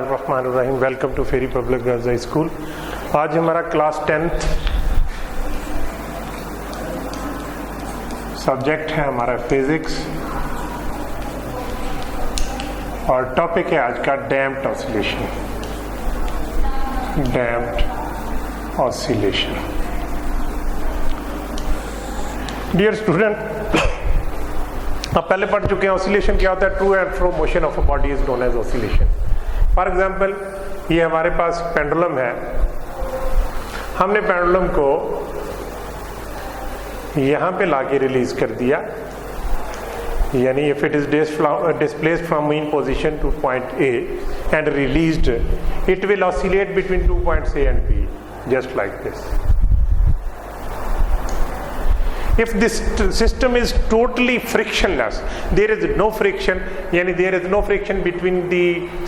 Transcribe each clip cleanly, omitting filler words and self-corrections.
Rahman, welcome to Ferry public girls high school. आज हमारा class 10th subject है हमारा फिजिक्स और टॉपिक है आज का damped oscillation. Damped oscillation. Dear student, आप पहले पढ़ चुके हैं ऑसिलेशन क्या होता है। To and fro motion of a body is known as oscillation. For example, ये हमारे पास पेंडुलम है। हमने पेंडुलम को यहां पे लाके रिलीज कर दिया, यानी if it is displaced from main position two point A and released, it will oscillate between 2 points A and B, just like this. If this system is totally frictionless, there is no friction, yani there is no friction between the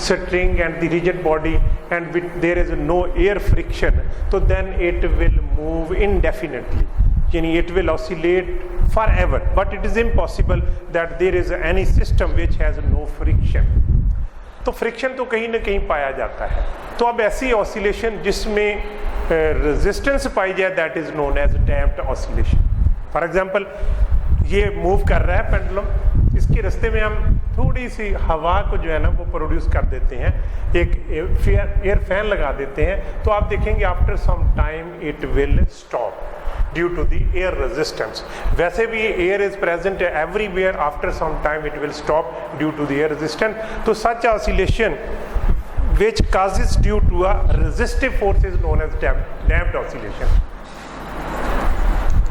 string and the rigid body, and there is no air friction, so then it will move indefinitely, yani it will oscillate forever. But it is impossible that there is any system which has no friction. तो friction तो कहीं ना कहीं पाया जाता है। तो अब ऐसी ऑसिलेशन जिसमें रेजिस्टेंस पाई जाए, that is known as damped oscillation. For example, ये मूव कर रहा है पेंडुलम, इसके रास्ते में हम थोड़ी सी हवा को जो है ना वो प्रोड्यूस कर देते हैं, एक एयर फैन लगा देते हैं, तो आप देखेंगे after some time it will stop due to the air resistance. वैसे भी air is present everywhere, after some time it will stop due to the air resistance. तो such oscillation which causes due to a resistive force is known as damped oscillation.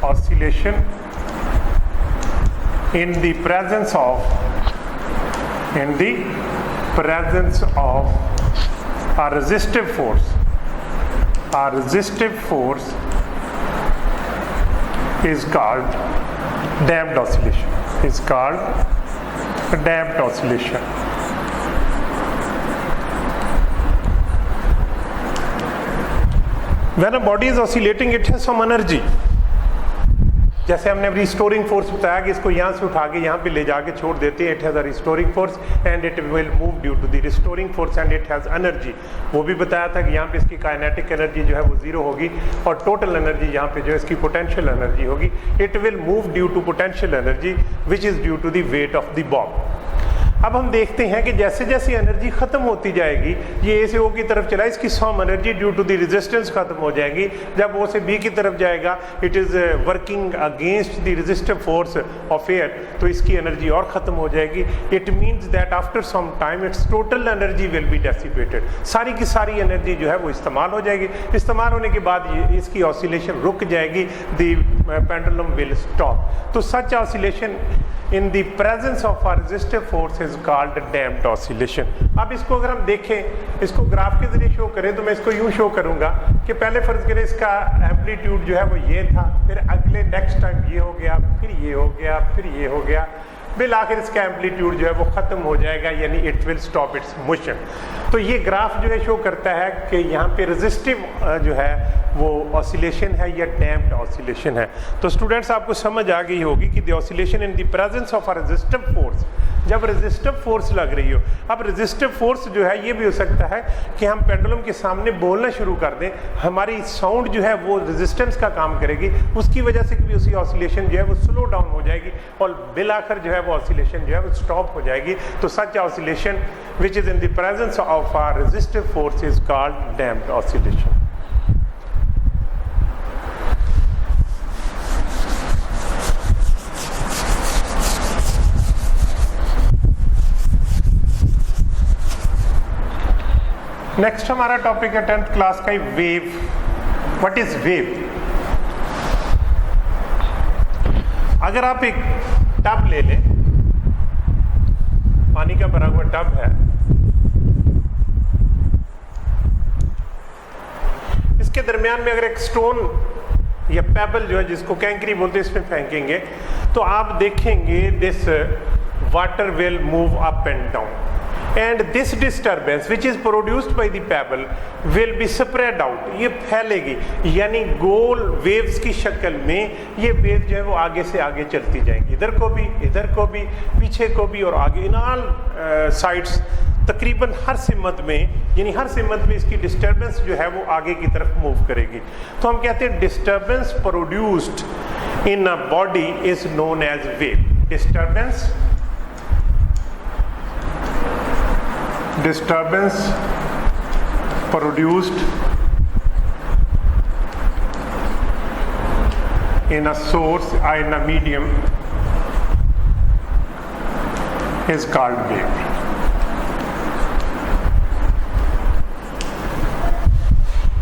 Oscillation in the presence of a resistive force. A resistive force is called damped oscillation. Is called damped oscillation. When a body is oscillating, it has some energy. जैसे हमने restoring force बताया कि इसको यहाँ से उठा के यहाँ पे ले जाके छोड़ देते हैं, it has a restoring force and it will move due to the restoring force and it has energy. वो भी बताया था कि यहाँ पे इसकी काइनेटिक एनर्जी जो है वो 0 होगी और टोटल एनर्जी यहाँ पे जो है इसकी पोटेंशियल एनर्जी होगी। It will move due to potential energy which is due to the weight of the ball. अब हम देखते हैं कि जैसे जैसे एनर्जी खत्म होती जाएगी, ये ए से ओ की तरफ चला, इसकी some energy due to the resistance खत्म हो जाएगी। जब ओ से बी की तरफ जाएगा, it is working against the resistive force of air, तो इसकी एनर्जी और ख़त्म हो जाएगी। It means that after some time its total energy will be dissipated. सारी की सारी एनर्जी जो है वो इस्तेमाल हो जाएगी। इस्तेमाल होने के बाद ये इसकी ऑसिलेशन रुक जाएगी, द पेंडुलम विल स्टॉप। तो such oscillation in the presence of a resistive force is called damped oscillation. अब इसको अगर हम देखें, इसको ग्राफ के जरिए शो करें, तो मैं इसको यूं शो करूंगा कि पहले फर्ज करें इसका एम्पलीट्यूड जो है वो ये था, फिर अगले नेक्स्ट टाइम ये हो गया, फिर ये हो गया, फिर ये हो गया, बिल आखिर इसका एम्पलीट्यूड जो है वो ख़त्म हो जाएगा, यानी it will stop it's motion. तो ये ग्राफ जो है शो करता है कि यहाँ पे रेजिस्टिव जो है वो ऑसिलेशन है या डैम्प्ड ऑसिलेशन है। तो स्टूडेंट्स, आपको समझ आ गई होगी कि the oscillation in the presence of a resistive force, जब रेजिस्टिव फोर्स लग रही हो। अब रेजिस्टिव फोर्स जो है ये भी हो सकता है कि हम पेंडुलम के सामने बोलना शुरू कर दें, हमारी साउंड जो है वो रेजिस्टेंस का काम करेगी, उसकी वजह से भी उसी ऑसिलेशन जो है वो स्लो डाउन हो जाएगी और बिल आखिर जो है वो ऑसिलेशन जो है वो स्टॉप हो जाएगी। तो such oscillation which is in the presence of a resistive force is called damped oscillation. Next हमारा टॉपिक है 10th क्लास का वेव। What is wave? अगर आप एक टब ले लें, पानी का भरा हुआ टब है, इसके दरमियान में अगर एक स्टोन या पेबल जो है जिसको कैंकरी बोलते हैं इसमें फेंकेंगे, तो आप देखेंगे this water will move up and down and this disturbance which is produced by the pebble will be spread out, ये फैलेगी, यानी गोल वेव्स की शक्ल में ये वेव जो है वो आगे से आगे चलती जाएंगी, इधर को भी, पीछे को भी और आगे, इन ऑल साइड्स तकरीबन हर सिमत में, यानी हर सिमत में इसकी डिस्टर्बेंस जो है वो आगे की तरफ मूव करेगी। तो हम कहते हैं disturbance produced in a body is known as wave. Disturbance produced in a source in a medium is called wave।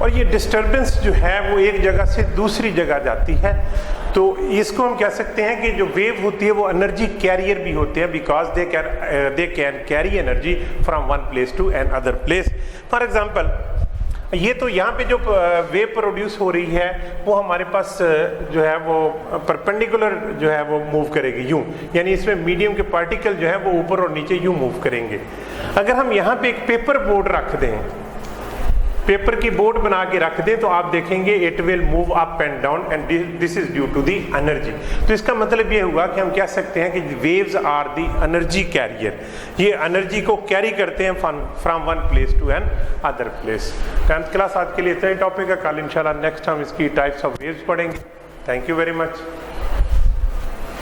और ये डिस्टर्बेंस जो है वो एक जगह से दूसरी जगह जाती है, तो इसको हम कह सकते हैं कि जो वेव होती है वो एनर्जी कैरियर भी होते हैं, because they can carry energy from one place to another place. For example, ये तो यहाँ पे जो वेव प्रोड्यूस हो रही है वो हमारे पास जो है वो परपेंडिकुलर जो है वो मूव करेगी यूं, यानी इसमें मीडियम के पार्टिकल जो है वो ऊपर और नीचे यूं मूव करेंगे। अगर हम यहाँ पे एक पेपर बोर्ड रख दें, पेपर की बोर्ड बना के रख दें, तो आप देखेंगे it will move up and down and this is due to the energy. तो इसका मतलब ये हुआ कि हम कह सकते हैं कि waves are the energy carrier. ये एनर्जी को कैरी करते हैं from one place to another place. 10th class आज के लिए इतना ही टॉपिक है। कल इंशाल्लाह नेक्स्ट हम इसकी टाइप्स ऑफ वेव्स पढ़ेंगे। Thank you very much.